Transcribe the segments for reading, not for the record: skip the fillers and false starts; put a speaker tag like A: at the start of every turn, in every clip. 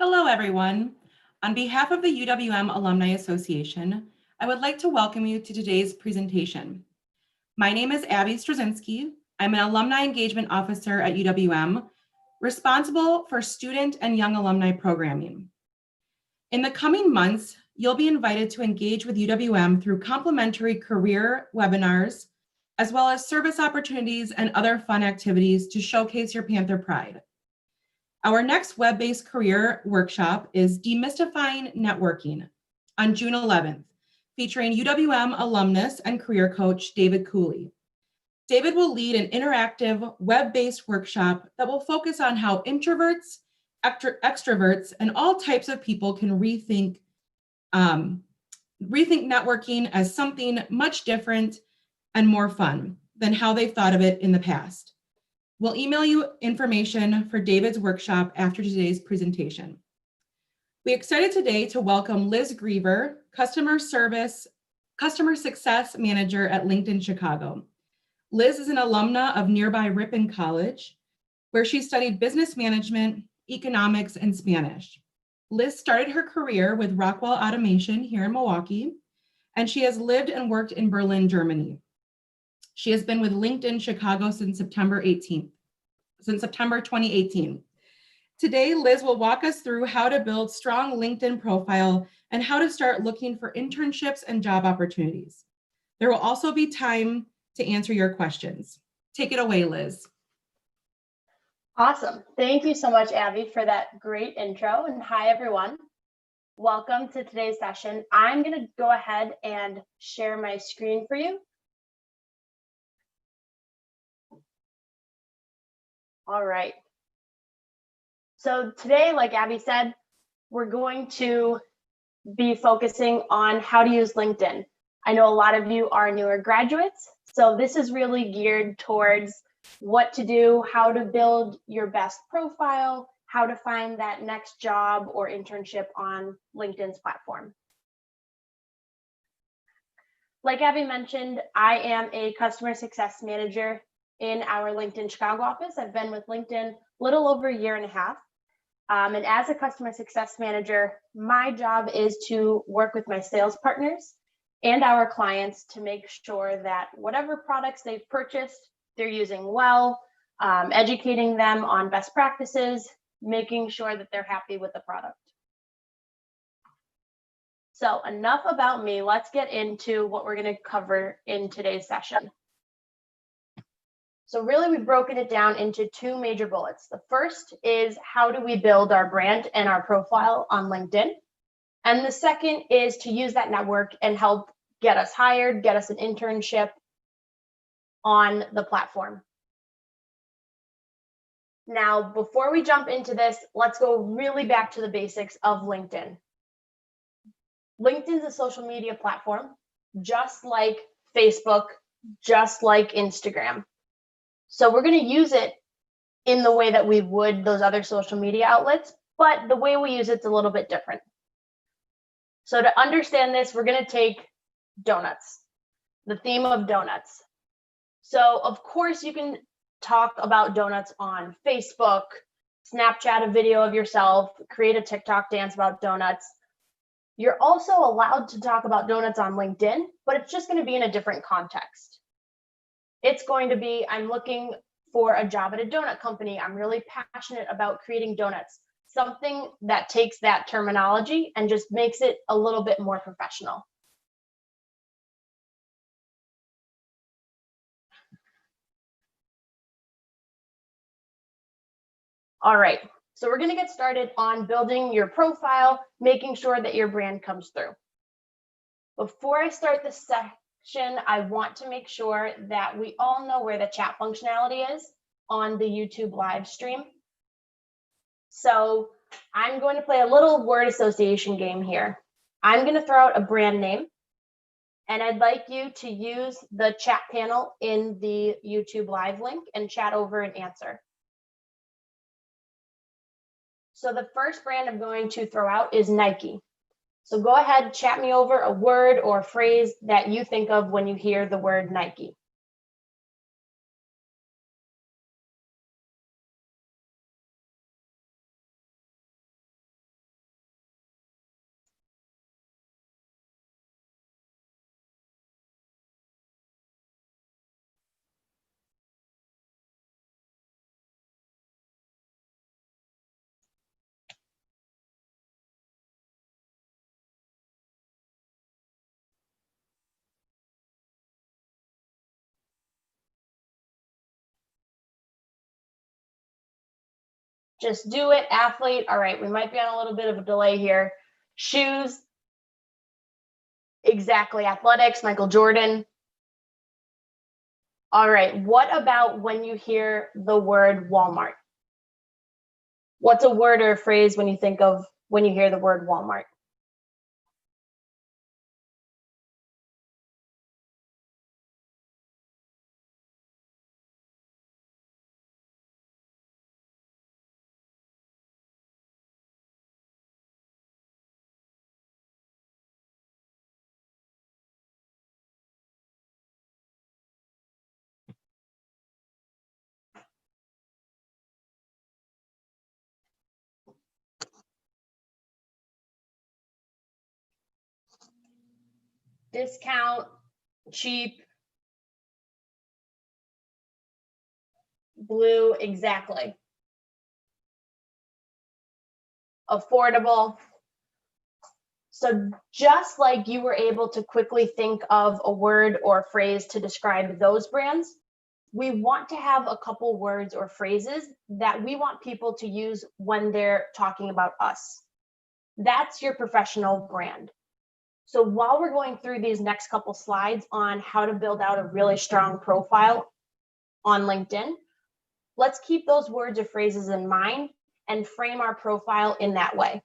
A: Hello, everyone. On behalf of the UWM Alumni Association, I would like to welcome you to today's presentation. My name is Abby Straczynski. I'm an Alumni Engagement Officer at UWM, responsible for student and young alumni programming. In the coming months, you'll be invited to engage with UWM through complimentary career webinars, as well as service opportunities and other fun activities to showcase your Panther pride. Our next web-based career workshop is Demystifying Networking on June 11th, featuring UWM alumnus and career coach David Cooley. David will lead an interactive web-based workshop that will focus on how introverts, extroverts, and all types of people can rethink networking as something much different and more fun than how they've thought of it in the past. We'll email you information for David's workshop after today's presentation. We're excited today to welcome Liz Grever, Customer Success Manager at LinkedIn Chicago. Liz is an alumna of nearby Ripon College, where she studied business management, economics, and Spanish. Liz started her career with Rockwell Automation here in Milwaukee, and she has lived and worked in Berlin, Germany. She has been with LinkedIn Chicago since September 2018. Today, Liz will walk us through how to build strong LinkedIn profile and how to start looking for internships and job opportunities. There will also be time to answer your questions. Take it away, Liz.
B: Awesome. Thank you so much, Abby, for that great intro. And hi, everyone. Welcome to today's session. I'm going to go ahead and share my screen for you. All right. So today, like Abby said, we're going to be focusing on how to use LinkedIn. I know a lot of you are newer graduates, so this is really geared towards what to do, how to build your best profile, how to find that next job or internship on LinkedIn's platform. Like Abby mentioned, I am a customer success manager in our LinkedIn Chicago office. I've been with LinkedIn a little over a year and a half. And as a customer success manager, my job is to work with my sales partners and our clients to make sure that whatever products they've purchased, they're using well, educating them on best practices, making sure that they're happy with the product. So enough about me. Let's get into what we're going to cover in today's session. So really, we've broken it down into two major bullets. The first is how do we build our brand and our profile on LinkedIn? And the second is to use that network and help get us hired, get us an internship on the platform. Now, before we jump into this, let's go really back to the basics of LinkedIn. LinkedIn's a social media platform, just like Facebook, just like Instagram. So we're going to use it in the way that we would those other social media outlets, but the way we use it's a little bit different. So to understand this, we're going to take donuts, the theme of donuts. So of course you can talk about donuts on Facebook, Snapchat a video of yourself, create a TikTok dance about donuts. You're also allowed to talk about donuts on LinkedIn, but it's just going to be in a different context. It's going to be, I'm looking for a job at a donut company. I'm really passionate about creating donuts. Something that takes that terminology and just makes it a little bit more professional. All right, so we're going to get started on building your profile, making sure that your brand comes through. Before I start this section, I want to make sure that we all know where the chat functionality is on the YouTube live stream. So I'm going to play a little word association game here. I'm going to throw out a brand name, and I'd like you to use the chat panel in the YouTube live link and chat over an answer. So the first brand I'm going to throw out is Nike. So go ahead, chat me over a word or a phrase that you think of when you hear the word Nike. Just do it. Athlete. All right, we might be on a little bit of a delay here. Shoes. Exactly. Athletics, Michael Jordan. All right, what about when you hear the word Walmart? What's a word or a phrase when you think of when you hear the word Walmart? Discount, cheap, blue, exactly. Affordable. So just like you were able to quickly think of a word or phrase to describe those brands, we want to have a couple words or phrases that we want people to use when they're talking about us. That's your professional brand. So while we're going through these next couple slides on how to build out a really strong profile on LinkedIn, let's keep those words or phrases in mind and frame our profile in that way.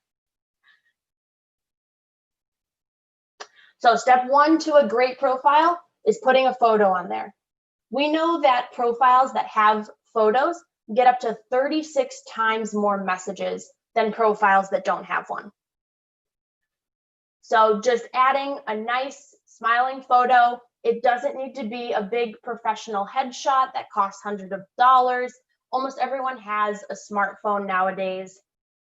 B: So step one to a great profile is putting a photo on there. We know that profiles that have photos get up to 36 times more messages than profiles that don't have one. So just adding a nice smiling photo. It doesn't need to be a big professional headshot that costs hundreds of dollars. Almost everyone has a smartphone nowadays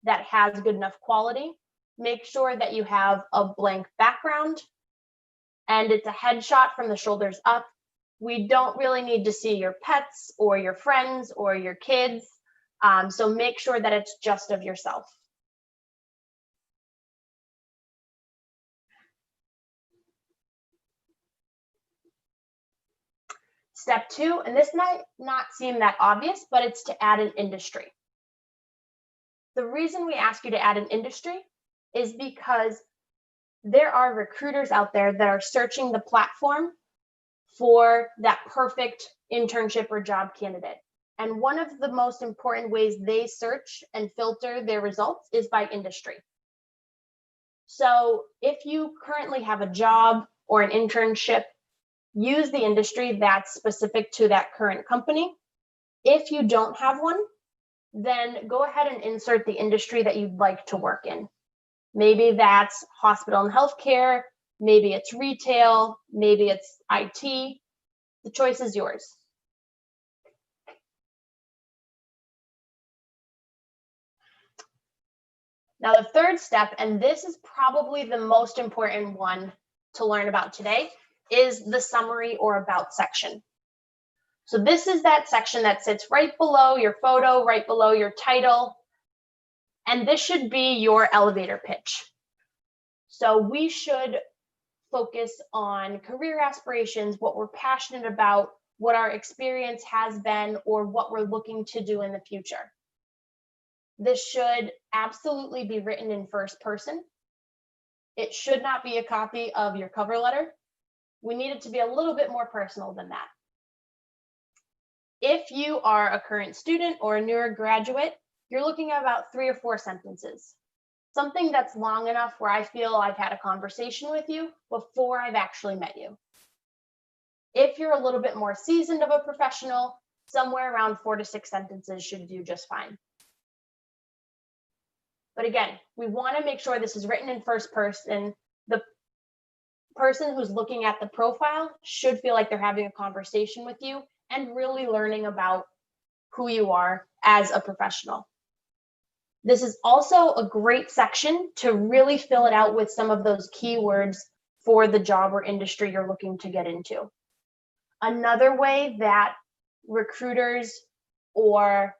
B: that has good enough quality. Make sure that you have a blank background and it's a headshot from the shoulders up. We don't really need to see your pets or your friends or your kids. So make sure that it's just of yourself. Step two, and this might not seem that obvious, but it's to add an industry. The reason we ask you to add an industry is because there are recruiters out there that are searching the platform for that perfect internship or job candidate. And one of the most important ways they search and filter their results is by industry. So if you currently have a job or an internship, use the industry that's specific to that current company. If you don't have one, then go ahead and insert the industry that you'd like to work in. Maybe that's hospital and healthcare, maybe it's retail, maybe it's IT. The choice is yours. Now, the third step, and this is probably the most important one to learn about today, is the summary or about section. So this is that section that sits right below your photo, right below your title, and this should be your elevator pitch. So we should focus on career aspirations, what we're passionate about, what our experience has been, or what we're looking to do in the future. This should absolutely be written in first person. It should not be a copy of your cover letter. We need it to be a little bit more personal than that. If you are a current student or a newer graduate, you're looking at about 3 or 4 sentences. Something that's long enough where I feel I've had a conversation with you before I've actually met you. If you're a little bit more seasoned of a professional, somewhere around 4 to 6 sentences should do just fine. But again, we want to make sure this is written in first person. The person who's looking at the profile should feel like they're having a conversation with you and really learning about who you are as a professional. This is also a great section to really fill it out with some of those keywords for the job or industry you're looking to get into. Another way that recruiters or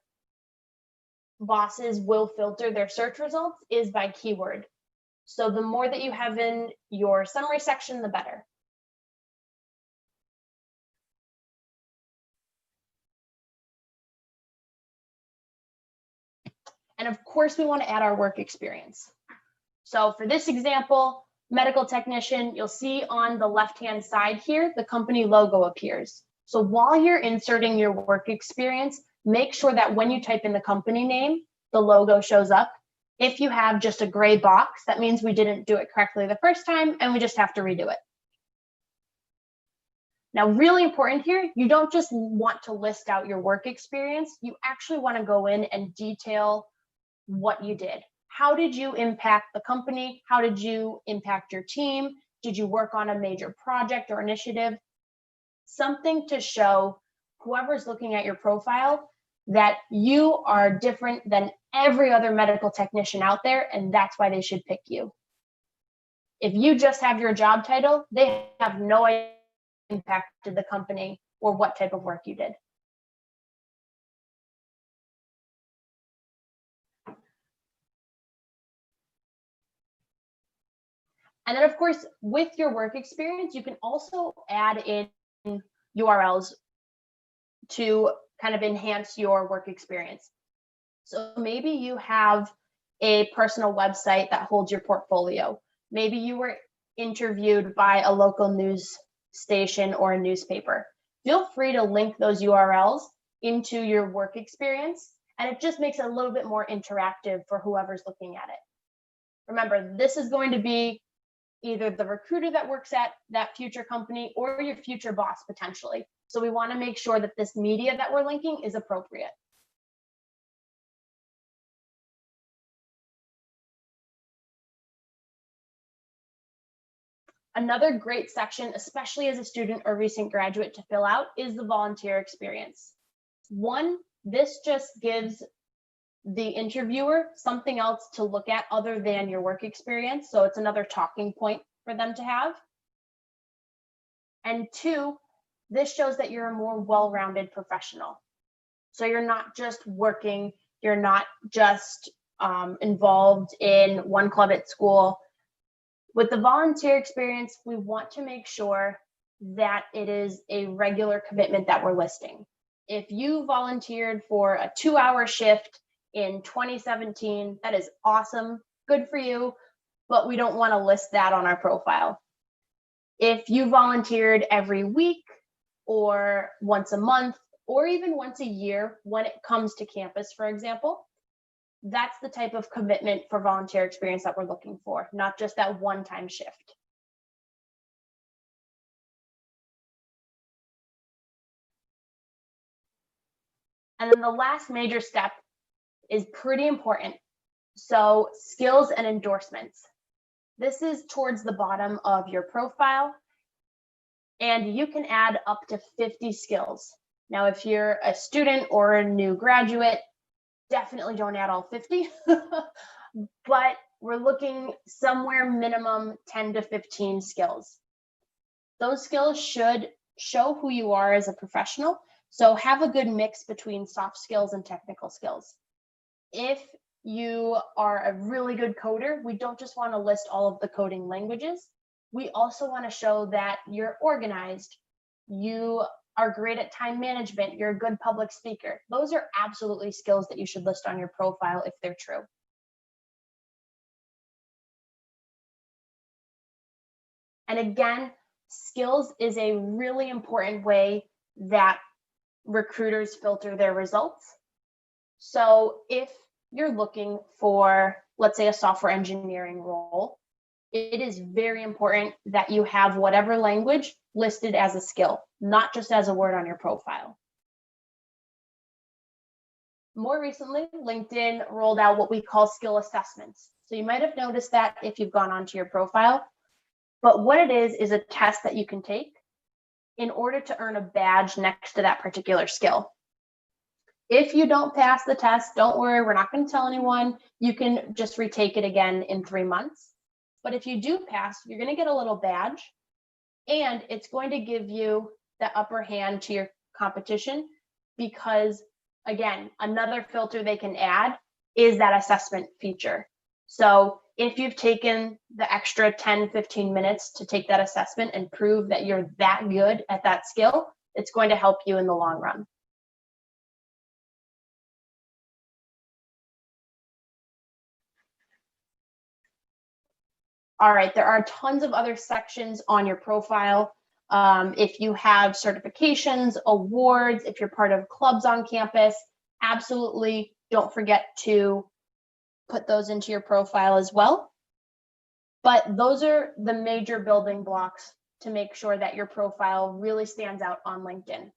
B: bosses will filter their search results is by keyword. So the more that you have in your summary section, the better. And of course, we want to add our work experience. So for this example, medical technician, you'll see on the left-hand side here, the company logo appears. So while you're inserting your work experience, make sure that when you type in the company name, the logo shows up. If you have just a gray box, that means we didn't do it correctly the first time and we just have to redo it. Now, really important here, you don't just want to list out your work experience, you actually want to go in and detail what you did. How did you impact the company? How did you impact your team? Did you work on a major project or initiative? Something to show whoever's looking at your profile that you are different than every other medical technician out there, and that's why they should pick you. If you just have your job title, they have no idea what impacted the company or what type of work you did. And then, of course, with your work experience, you can also add in URLs to kind of enhance your work experience. So maybe you have a personal website that holds your portfolio. Maybe you were interviewed by a local news station or a newspaper. Feel free to link those URLs into your work experience, and it just makes it a little bit more interactive for whoever's looking at it. Remember, this is going to be either the recruiter that works at that future company or your future boss potentially. So we want to make sure that this media that we're linking is appropriate. Another great section, especially as a student or recent graduate, to fill out is the volunteer experience. One, this just gives the interviewer something else to look at other than your work experience. So it's another talking point for them to have. And two, this shows that you're a more well-rounded professional. So you're not just working, you're not just involved in one club at school. With the volunteer experience, we want to make sure that it is a regular commitment that we're listing. If you volunteered for a 2-hour shift in 2017, that is awesome, good for you, but we don't want to list that on our profile. If you volunteered every week or once a month or even once a year when it comes to campus, for example, that's the type of commitment for volunteer experience that we're looking for, not just that one-time shift. And then the last major step is pretty important. So skills and endorsements. This is towards the bottom of your profile, and you can add up to 50 skills. Now, if you're a student or a new graduate, definitely don't add all 50, but we're looking somewhere minimum 10 to 15 skills. Those skills should show who you are as a professional. So have a good mix between soft skills and technical skills. If you are a really good coder, we don't just want to list all of the coding languages. We also want to show that you're organized, you are great at time management, you're a good public speaker. Those are absolutely skills that you should list on your profile if they're true. And again, skills is a really important way that recruiters filter their results. So if you're looking for, let's say, a software engineering role, it is very important that you have whatever language listed as a skill, not just as a word on your profile. More recently, LinkedIn rolled out what we call skill assessments. So you might have noticed that if you've gone onto your profile, but what it is a test that you can take in order to earn a badge next to that particular skill. If you don't pass the test, don't worry, we're not going to tell anyone. You can just retake it again in 3 months. But if you do pass, you're going to get a little badge, and it's going to give you the upper hand to your competition because, again, another filter they can add is that assessment feature. So if you've taken the extra 10, 15 minutes to take that assessment and prove that you're that good at that skill, it's going to help you in the long run. All right, there are tons of other sections on your profile. If you have certifications, awards, if you're part of clubs on campus, absolutely don't forget to put those into your profile as well. But those are the major building blocks to make sure that your profile really stands out on LinkedIn.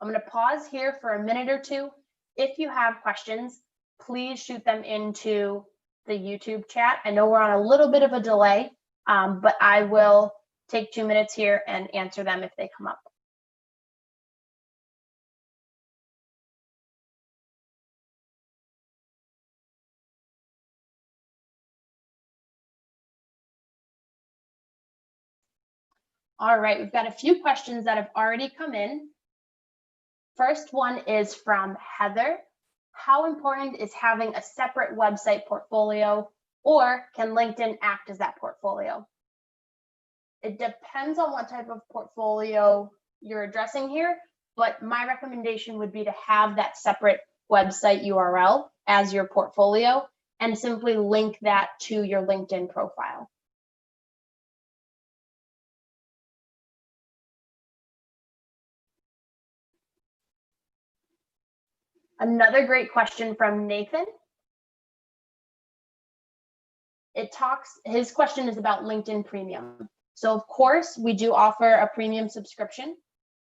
B: I'm going to pause here for a minute or two. If you have questions, please shoot them into the YouTube chat. I know we're on a little bit of a delay, but I will take 2 minutes here and answer them if they come up. All right, we've got a few questions that have already come in. First one is from Heather. How important is having a separate website portfolio, or can LinkedIn act as that portfolio? It depends on what type of portfolio you're addressing here, but my recommendation would be to have that separate website URL as your portfolio and simply link that to your LinkedIn profile. Another great question from Nathan. His question is about LinkedIn Premium. So of course, we do offer a premium subscription.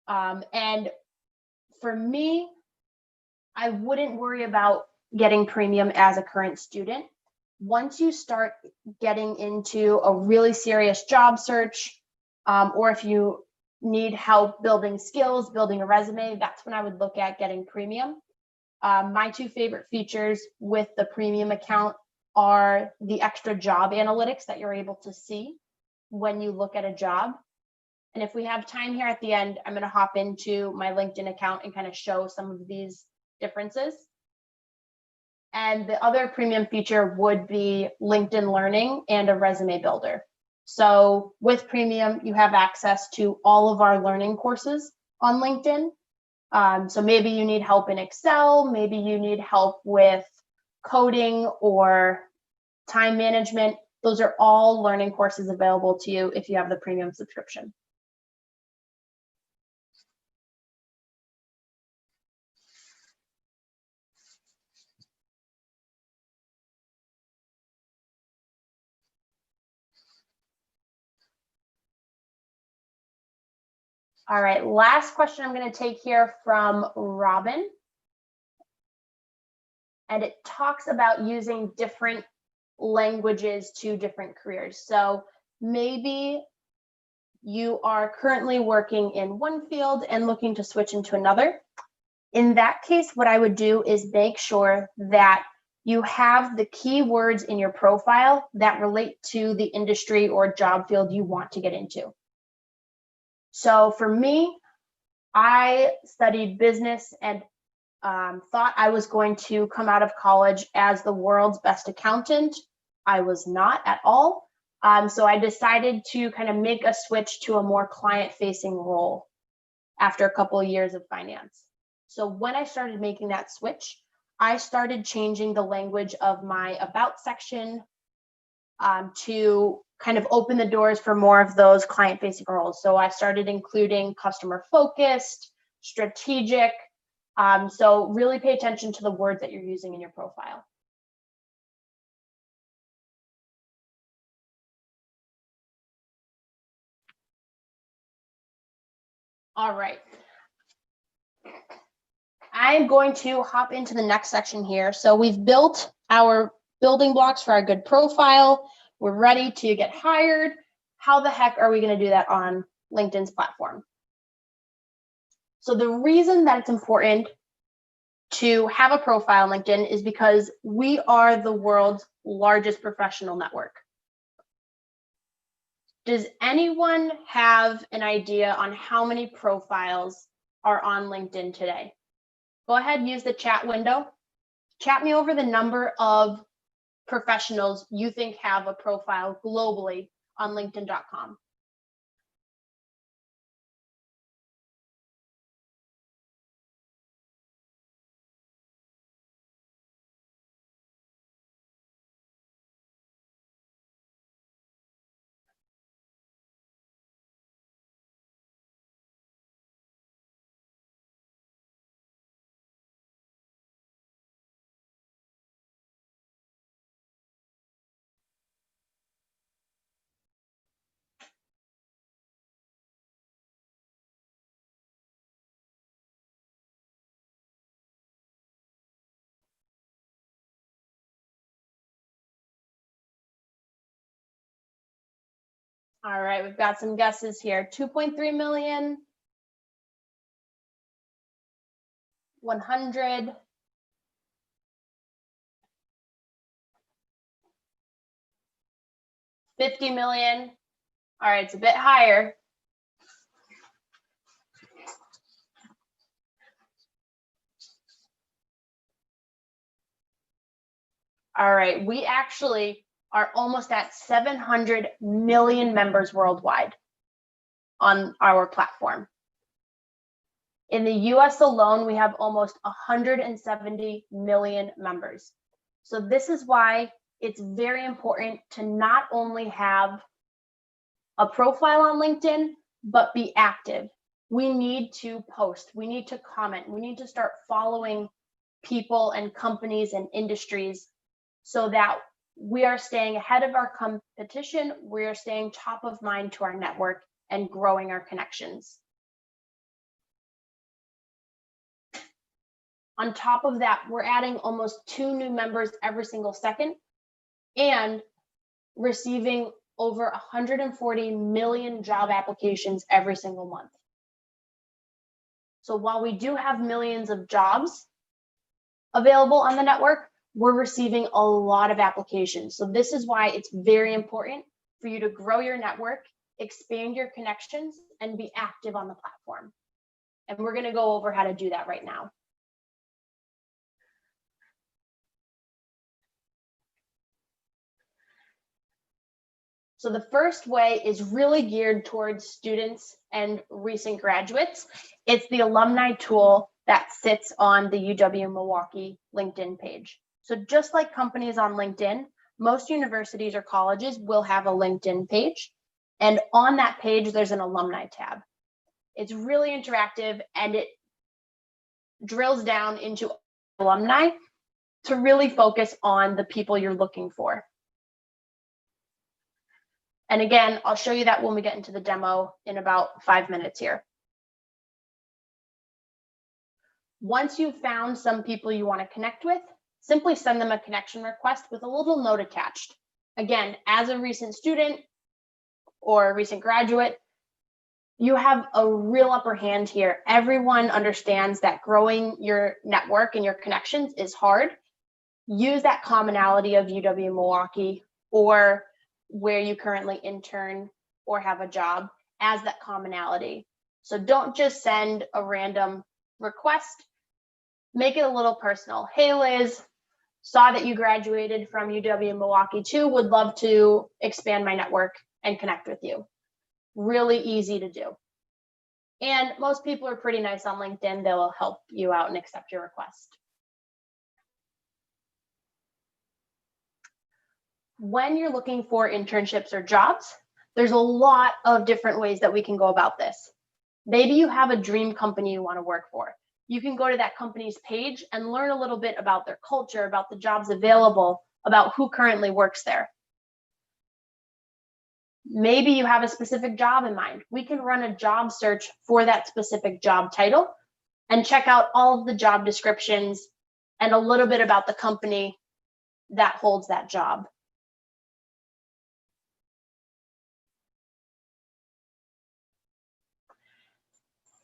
B: And for me, I wouldn't worry about getting premium as a current student. Once you start getting into a really serious job search, or if you need help building skills, building a resume, that's when I would look at getting premium. My two favorite features with the premium account are the extra job analytics that you're able to see when you look at a job. And if we have time here at the end, I'm going to hop into my LinkedIn account and kind of show some of these differences. And the other premium feature would be LinkedIn Learning and a resume builder. So with premium, you have access to all of our learning courses on LinkedIn. So maybe you need help in Excel, maybe you need help with coding or time management. Those are all learning courses available to you if you have the premium subscription. All right, last question I'm going to take here from Robin. And it talks about using different languages to different careers. So maybe you are currently working in one field and looking to switch into another. In that case, what I would do is make sure that you have the keywords in your profile that relate to the industry or job field you want to get into. So for me, I studied business and thought I was going to come out of college as the world's best accountant. I was not at all. So I decided to kind of make a switch to a more client-facing role after a couple of years of finance. So when I started making that switch, I started changing the language of my about section to kind of open the doors for more of those client-facing roles. So I started including customer-focused, strategic. So really pay attention to the words that you're using in your profile. All right. I'm going to hop into the next section here. So we've built our building blocks for our good profile. We're ready to get hired. How the heck are we going to do that on LinkedIn's platform? So the reason that it's important to have a profile on LinkedIn is because we are the world's largest professional network. Does anyone have an idea on how many profiles are on LinkedIn today? Go ahead and use the chat window. Chat me over the number of professionals you think have a profile globally on LinkedIn.com. All right, we've got some guesses here. 2.3 million, 100, 50 million. All right, it's a bit higher. All right, we actually are almost at 700 million members worldwide on our platform. In the US alone, we have almost 170 million members. So this is why it's very important to not only have a profile on LinkedIn, but be active. We need to post, we need to comment, we need to start following people and companies and industries so that we are staying ahead of our competition, we are staying top of mind to our network and growing our connections. On top of that, we're adding almost 2 new members every single second and receiving over 140 million job applications every single month. So while we do have millions of jobs available on the network, we're receiving a lot of applications. So this is why it's very important for you to grow your network, expand your connections, and be active on the platform. And we're going to go over how to do that right now. So the first way is really geared towards students and recent graduates. It's the Alumni Tool that sits on the UW-Milwaukee LinkedIn page. So just like companies on LinkedIn, most universities or colleges will have a LinkedIn page. And on that page, there's an alumni tab. It's really interactive and it drills down into alumni to really focus on the people you're looking for. And again, I'll show you that when we get into the demo in about 5 minutes here. Once you've found some people you want to connect with, simply send them a connection request with a little note attached. Again, as a recent student or a recent graduate, you have a real upper hand here. Everyone understands that growing your network and your connections is hard. Use that commonality of UW-Milwaukee or where you currently intern or have a job as that commonality. So don't just send a random request, make it a little personal. Hey Liz, saw that you graduated from UW-Milwaukee too, would love to expand my network and connect with you. Really easy to do. And most people are pretty nice on LinkedIn. They will help you out and accept your request. When you're looking for internships or jobs, there's a lot of different ways that we can go about this. Maybe you have a dream company you want to work for. You can go to that company's page and learn a little bit about their culture, about the jobs available, about who currently works there. Maybe you have a specific job in mind. We can run a job search for that specific job title and check out all of the job descriptions and a little bit about the company that holds that job.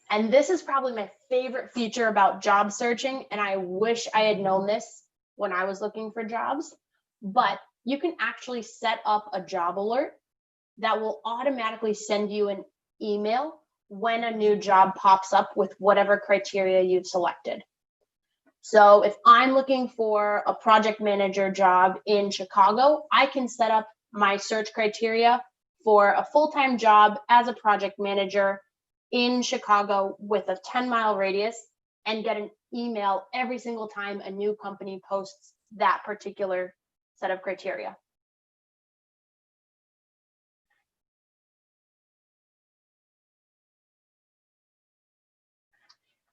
B: And this is probably my favorite feature about job searching, and I wish I had known this when I was looking for jobs, but you can actually set up a job alert that will automatically send you an email when a new job pops up with whatever criteria you've selected. So if I'm looking for a project manager job in Chicago, I can set up my search criteria for a full-time job as a project manager in Chicago with a 10-mile radius and get an email every single time a new company posts that particular set of criteria.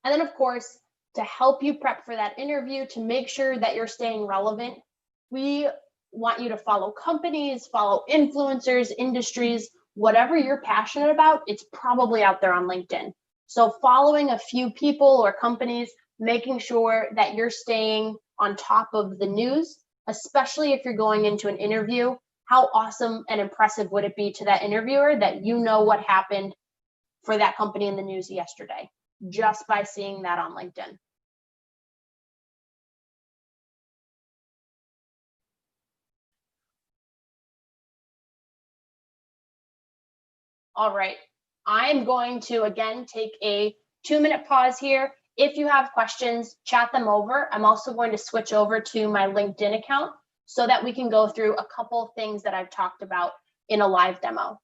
B: And then of course, to help you prep for that interview, to make sure that you're staying relevant, we want you to follow companies, follow influencers, industries, whatever you're passionate about, it's probably out there on LinkedIn. So following a few people or companies, making sure that you're staying on top of the news, especially if you're going into an interview, how awesome and impressive would it be to that interviewer that you know what happened for that company in the news yesterday, just by seeing that on LinkedIn. All right, I'm going to, again, take a 2-minute pause here. If you have questions, chat them over. I'm also going to switch over to my LinkedIn account so that we can go through a couple of things that I've talked about in a live demo.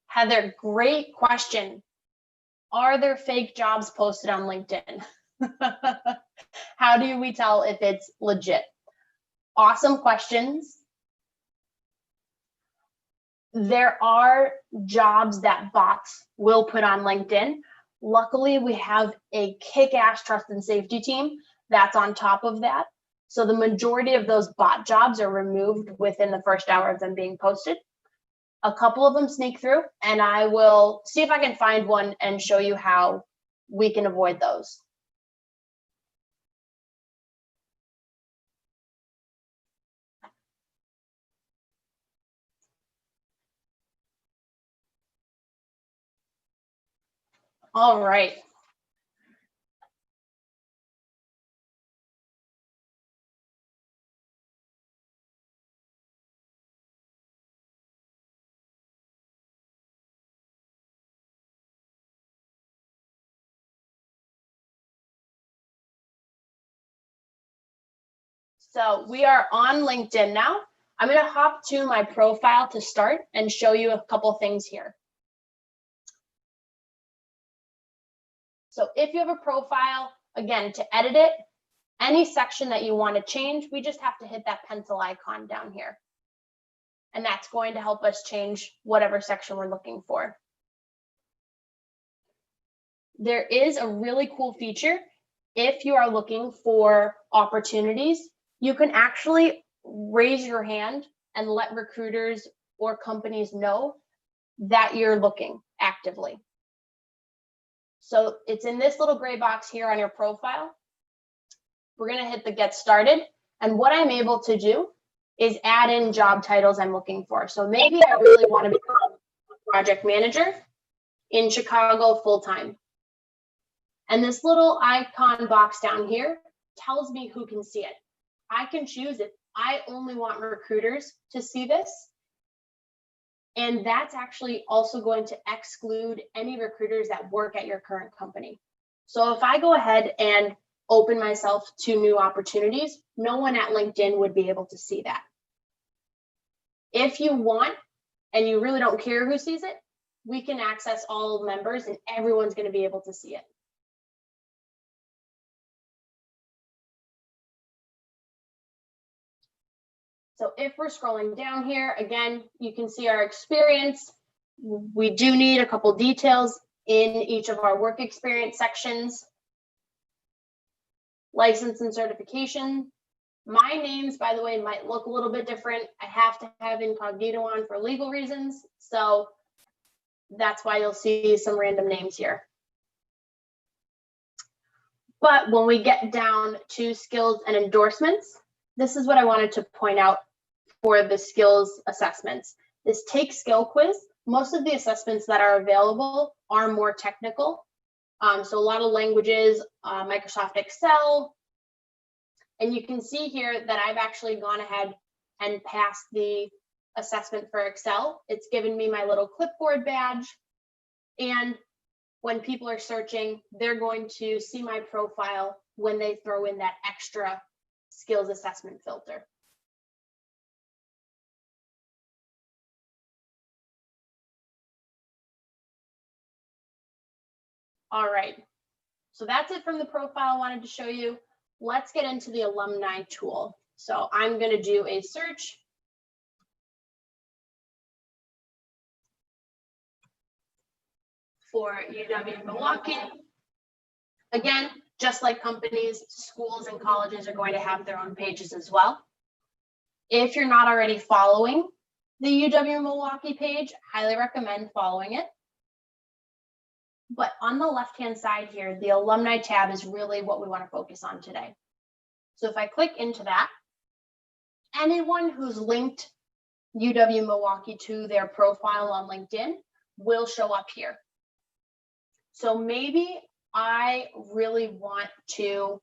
B: Heather, great question. Are there fake jobs posted on LinkedIn? How do we tell if it's legit? Awesome questions. There are jobs that bots will put on LinkedIn. Luckily, we have a kick-ass trust and safety team that's on top of that. So the majority of those bot jobs are removed within the first hour of them being posted. A couple of them sneak through, and I will see if I can find one and show you how we can avoid those. All right. So we are on LinkedIn now. I'm going to hop to my profile to start and show you a couple things here. So if you have a profile, again, to edit it, any section that you want to change, we just have to hit that pencil icon down here. And that's going to help us change whatever section we're looking for. There is a really cool feature. If you are looking for opportunities, you can actually raise your hand and let recruiters or companies know that you're looking actively. So it's in this little gray box here on your profile. We're going to hit the get started. And what I'm able to do is add in job titles I'm looking for. So maybe I really want to become a project manager in Chicago full-time. And this little icon box down here tells me who can see it. I can choose if I only want recruiters to see this. And that's actually also going to exclude any recruiters that work at your current company. So if I go ahead and open myself to new opportunities, no one at LinkedIn would be able to see that. If you want, and you really don't care who sees it, we can access all members and everyone's going to be able to see it. So if we're scrolling down here, again, you can see our experience. We do need a couple details in each of our work experience sections. License and certification. My names, by the way, might look a little bit different. I have to have incognito on for legal reasons. So that's why you'll see some random names here. But when we get down to skills and endorsements, this is what I wanted to point out for the skills assessments. This take skill quiz, most of the assessments that are available are more technical. So a lot of languages, Microsoft Excel. And you can see here that I've actually gone ahead and passed the assessment for Excel. It's given me my little clipboard badge. And when people are searching, they're going to see my profile when they throw in that extra skills assessment filter. All right, so that's it from the profile I wanted to show you. Let's get into the Alumni Tool. So I'm going to do a search. For UW-Milwaukee. Again, just like companies, schools and colleges are going to have their own pages as well. If you're not already following the UW-Milwaukee page, highly recommend following it. But on the left-hand side here, the alumni tab is really what we want to focus on today. So if I click into that, anyone who's linked UW-Milwaukee to their profile on LinkedIn will show up here. So maybe I really want to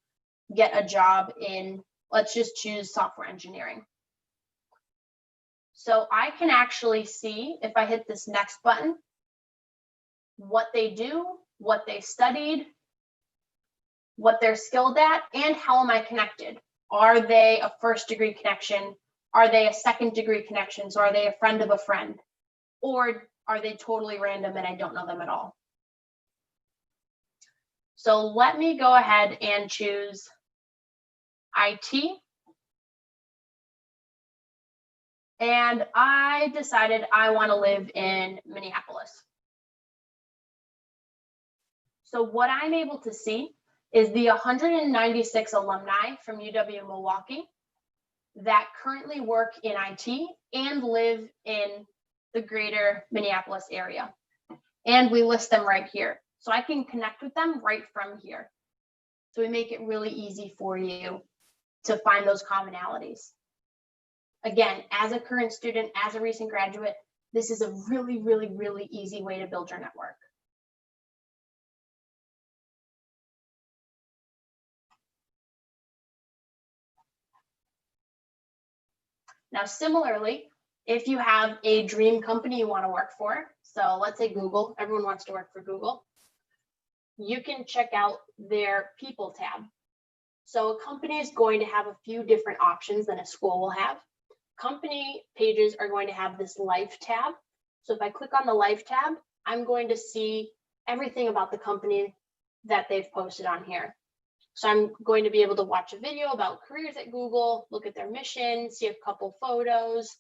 B: get a job in, let's just choose software engineering. So I can actually see, if I hit this next button, what they do, what they studied, what they're skilled at, and how am I connected? Are they a first degree connection? Are they a second degree connection? So are they a friend of a friend? Or are they totally random and I don't know them at all? So let me go ahead and choose IT. And I decided I want to live in Minneapolis. So what I'm able to see is the 196 alumni from UW-Milwaukee that currently work in IT and live in the greater Minneapolis area. And we list them right here. So I can connect with them right from here. So we make it really easy for you to find those commonalities. Again, as a current student, as a recent graduate, this is a really, really, really easy way to build your network. Now, similarly, if you have a dream company you want to work for, so let's say Google, everyone wants to work for Google, you can check out their people tab. So a company is going to have a few different options than a school will have. Company pages are going to have this life tab. So if I click on the life tab, I'm going to see everything about the company that they've posted on here. So I'm going to be able to watch a video about careers at Google, look at their mission, see a couple photos.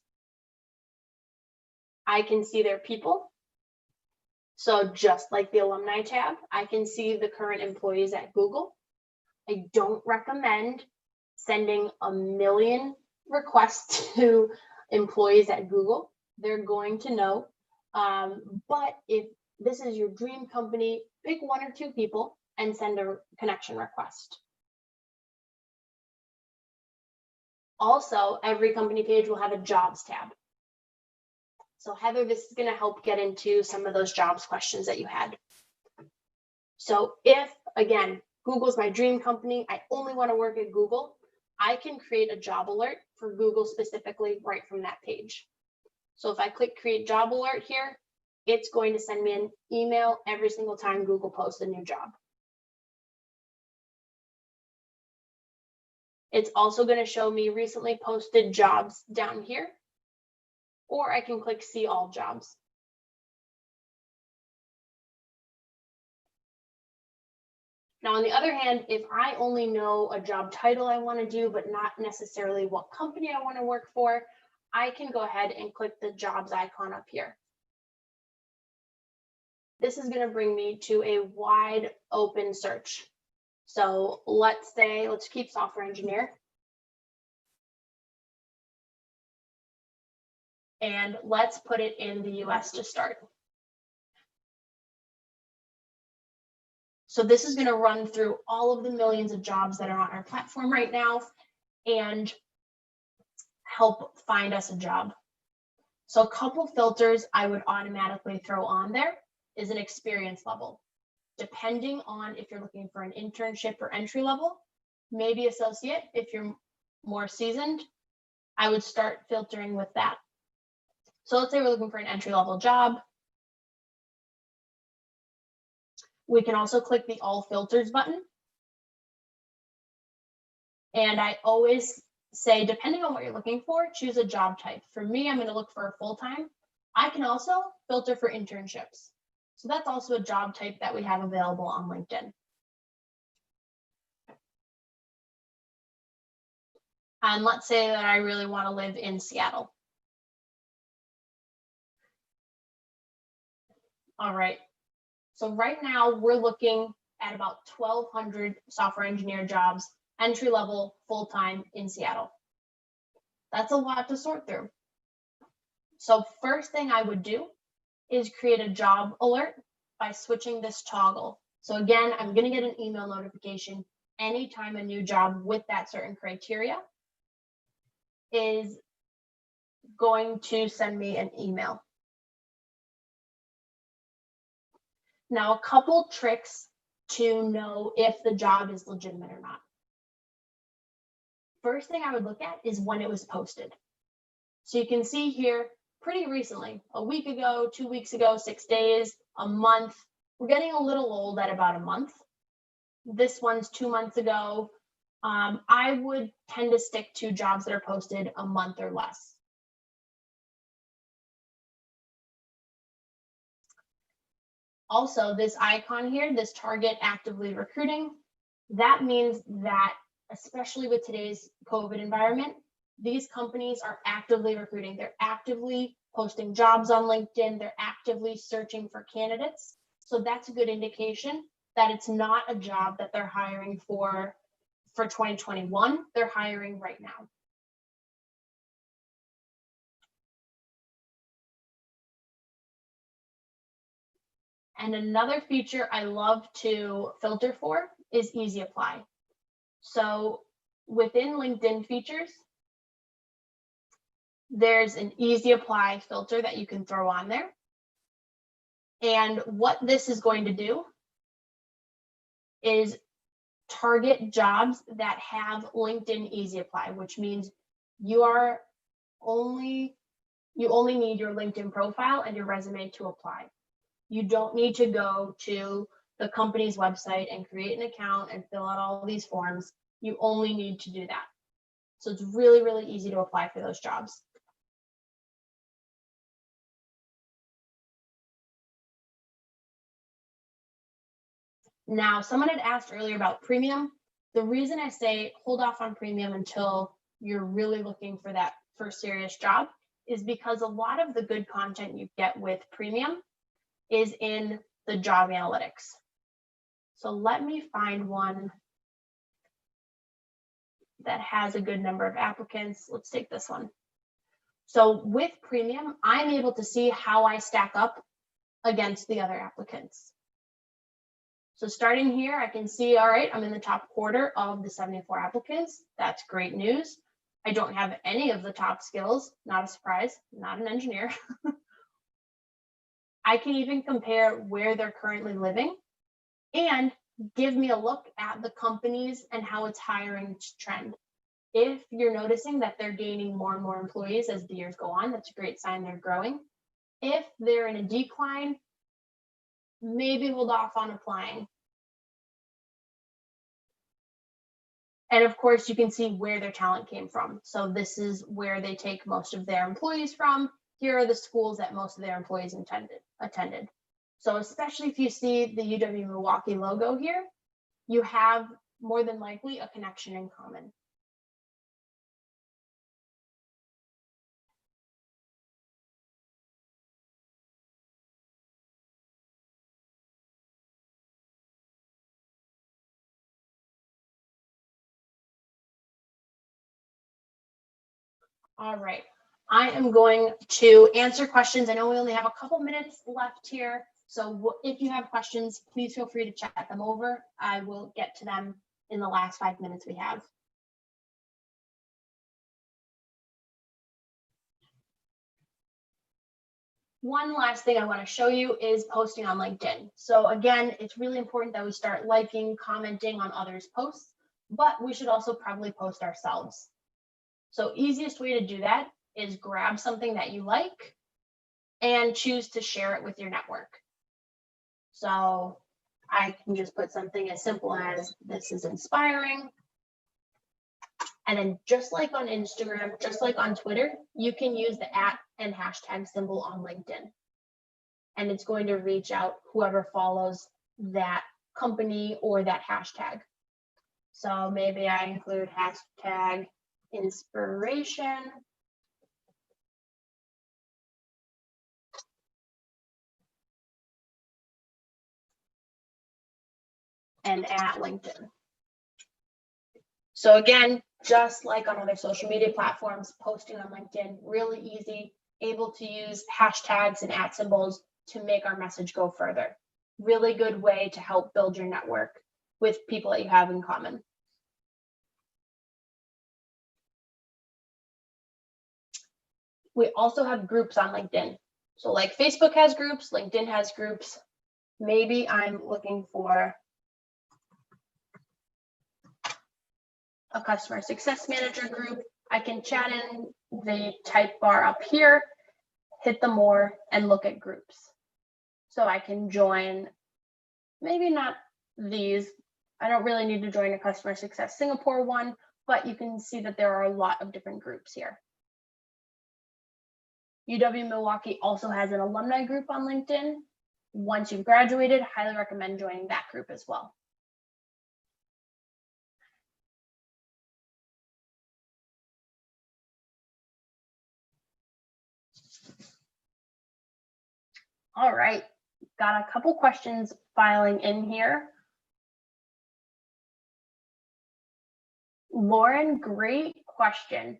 B: I can see their people. So just like the alumni tab, I can see the current employees at Google. I don't recommend sending a million requests to employees at Google. They're going to know. But if this is your dream company, pick one or two people and send a connection request. Also, every company page will have a jobs tab. So Heather, this is going to help get into some of those jobs questions that you had. So if, again, Google's my dream company, I only want to work at Google, I can create a job alert for Google specifically right from that page. So if I click create job alert here, it's going to send me an email every single time Google posts a new job. It's also going to show me recently posted jobs down here, or I can click see all jobs. Now, on the other hand, if I only know a job title I want to do, but not necessarily what company I want to work for, I can go ahead and click the jobs icon up here. This is going to bring me to a wide open search. So let's keep software engineer. And let's put it in the US to start. So this is going to run through all of the millions of jobs that are on our platform right now and help find us a job. So a couple filters I would automatically throw on there is an experience level. Depending on if you're looking for an internship or entry level, maybe associate. If you're more seasoned, I would start filtering with that. So let's say we're looking for an entry level job. We can also click the all filters button. And I always say, depending on what you're looking for, choose a job type. For me, I'm going to look for a full-time. I can also filter for internships. So that's also a job type that we have available on LinkedIn. And let's say that I really want to live in Seattle. All right. So right now we're looking at about 1,200 software engineer jobs, entry level, full-time in Seattle. That's a lot to sort through. So first thing I would do is create a job alert by switching this toggle. So again, I'm going to get an email notification anytime a new job with that certain criteria is going to send me an email. Now, a couple tricks to know if the job is legitimate or not. First thing I would look at is when it was posted. So you can see here pretty recently, a week ago, 2 weeks ago, 6 days, a month. We're getting a little old at about a month. This one's 2 months ago. I would tend to stick to jobs that are posted a month or less. Also, this icon here, this target actively recruiting, that means that, especially with today's COVID environment, these companies are actively recruiting. They're actively posting jobs on LinkedIn. They're actively searching for candidates. So that's a good indication that it's not a job that they're hiring for 2021. They're hiring right now. And another feature I love to filter for is easy apply. So within LinkedIn features, there's an easy apply filter that you can throw on there. And what this is going to do is target jobs that have LinkedIn easy apply, which means you only need your LinkedIn profile and your resume to apply. You don't need to go to the company's website and create an account and fill out all these forms. You only need to do that. So it's really, really easy to apply for those jobs. Now, someone had asked earlier about premium. The reason I say hold off on premium until you're really looking for that first serious job is because a lot of the good content you get with premium is in the job analytics. So let me find one that has a good number of applicants. Let's take this one. So with premium, I'm able to see how I stack up against the other applicants. So starting here, I can see, all right, I'm in the top quarter of the 74 applicants. That's great news. I don't have any of the top skills, not a surprise, not an engineer. I can even compare where they're currently living and give me a look at the companies and how it's hiring trend. If you're noticing that they're gaining more and more employees as the years go on, that's a great sign they're growing. If they're in a decline, maybe hold off on applying. And of course, you can see where their talent came from. So this is where they take most of their employees from. Here are the schools that most of their employees attended. So especially if you see the UW Milwaukee logo here, you have more than likely a connection in common. All right, I am going to answer questions. I know we only have a couple minutes left here. So if you have questions, please feel free to chat them over. I will get to them in the last 5 minutes we have. One last thing I want to show you is posting on LinkedIn. So again, it's really important that we start liking, commenting on others' posts, but we should also probably post ourselves. So easiest way to do that is grab something that you like and choose to share it with your network. So I can just put something as simple as this is inspiring. And then just like on Instagram, just like on Twitter, you can use the @ and hashtag symbol on LinkedIn. and it's going to reach out whoever follows that company or that hashtag. So maybe I include hashtag inspiration. And at LinkedIn. So again, just like on other social media platforms, posting on LinkedIn, really easy, able to use hashtags and at symbols to make our message go further. Really good way to help build your network with people that you have in common. We also have groups on LinkedIn. So like Facebook has groups, LinkedIn has groups. Maybe I'm looking for a customer success manager group. I can chat in the type bar up here, hit the more, and look at groups. So I can join, maybe not these. I don't really need to join a customer success Singapore one, but you can see that there are a lot of different groups here. UW Milwaukee also has an alumni group on LinkedIn. Once you've graduated, highly recommend joining that group as well. All right, got a couple questions filing in here. Lauren, great question.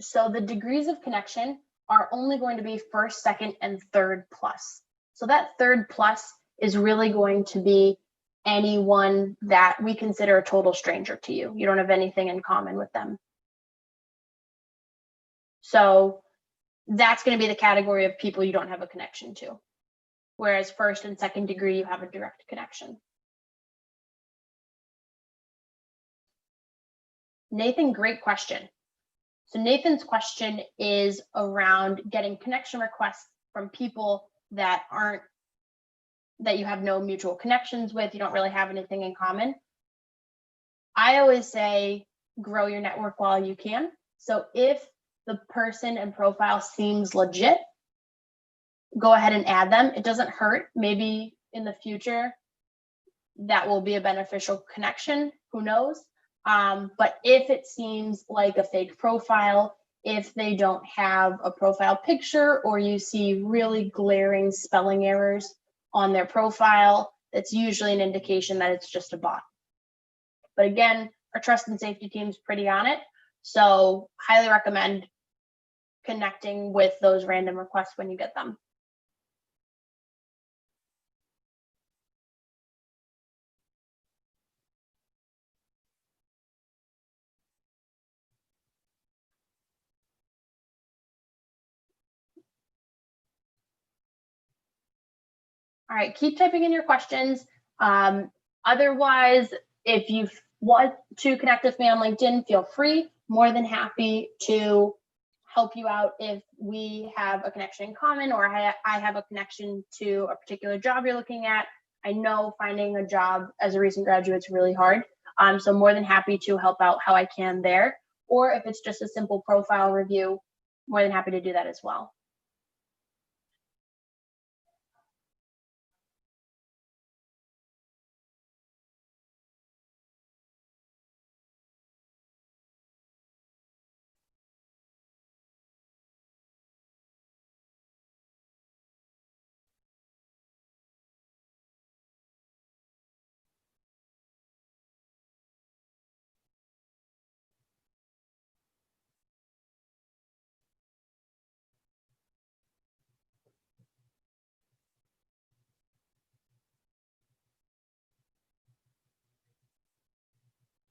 B: So the degrees of connection are only going to be first, second, and third plus. So that third plus is really going to be anyone that we consider a total stranger to you. You don't have anything in common with them. So that's going to be the category of people you don't have a connection to. Whereas first and second degree, you have a direct connection. Nathan, great question. So Nathan's question is around getting connection requests from people that you have no mutual connections with, you don't really have anything in common. I always say grow your network while you can. So if the person and profile seems legit, go ahead and add them. It doesn't hurt. Maybe in the future that will be a beneficial connection, who knows? But if it seems like a fake profile, if they don't have a profile picture or you see really glaring spelling errors on their profile, that's usually an indication that it's just a bot. But again, our trust and safety team's pretty on it. So highly recommend connecting with those random requests when you get them. All right, keep typing in your questions. Otherwise, if you want to connect with me on LinkedIn, feel free. More than happy to help you out if we have a connection in common or I have a connection to a particular job you're looking at. I know finding a job as a recent graduate is really hard. So more than happy to help out how I can there. Or if it's just a simple profile review, more than happy to do that as well.